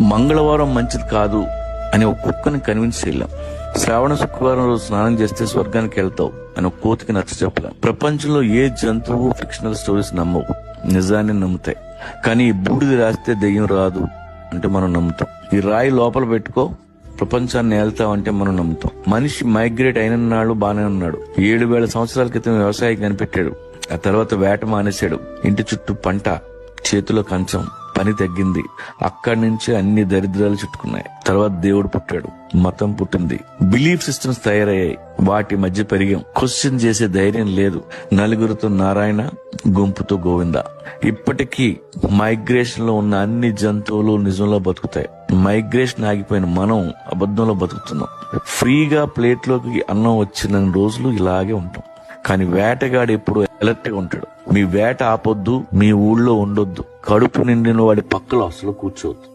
మంగళవారం మంచిది కాదు అని ఒక కుక్కని కన్విన్స్ చేయలేం. శ్రావణ శుక్రవారం రోజు స్నానం చేస్తే స్వర్గానికి వెళ్తావు అని ఒక కోతికి నచ్చ చెప్పలేం. ప్రపంచంలో ఏ జంతువు ఫిక్షనల్ స్టోరీస్ నమ్మవు, నిజాన్ని నమ్ముతాయి. కానీ ఈ బూడిది రాస్తే దెయ్యం రాదు అంటే మనం నమ్ముతాం. ఈ రాయి లోపల పెట్టుకో ప్రపంచాన్ని ఏళ్తావంటే మనం నమ్ముతాం. మనిషి మైగ్రేట్ అయిన నాడు బానే ఉన్నాడు. 7,000 సంవత్సరాల క్రితం వ్యవసాయం కనిపెట్టాడు. ఆ తర్వాత వేట మానేశాడు. ఇంటి చుట్టూ పంట, చేతిలో కంచం, పని తగ్గింది. అక్కడి నుంచి అన్ని దరిద్రాలు చుట్టుకున్నాయి. తర్వాత దేవుడు పుట్టాడు, మతం పుట్టింది, బిలీఫ్ సిస్టమ్స్ తయారయ్యాయి. వాటి మధ్య పెరిగాం. క్వశ్చన్ చేసే ధైర్యం లేదు. నలుగురితో నారాయణ, గుంపుతో గోవింద. ఇప్పటికీ మైగ్రేషన్ లో ఉన్న అన్ని జంతువులు నిజంలో బతుకుతాయి. మైగ్రేషన్ ఆగిపోయిన మనం అబద్ధంలో బతుకుతున్నాం. ఫ్రీగా ప్లేట్లోకి అన్నం వచ్చిన రోజులు ఇలాగే ఉంటాం. కానీ వేటగాడు ఎప్పుడు అలర్ట్ గా ఉంటాడు. మీ వేట ఆపొద్దు, మీ ఊళ్ళో ఉండొద్దు, కడుపు నిండిన వాడి పక్కలో అసలు కూర్చోవద్దు.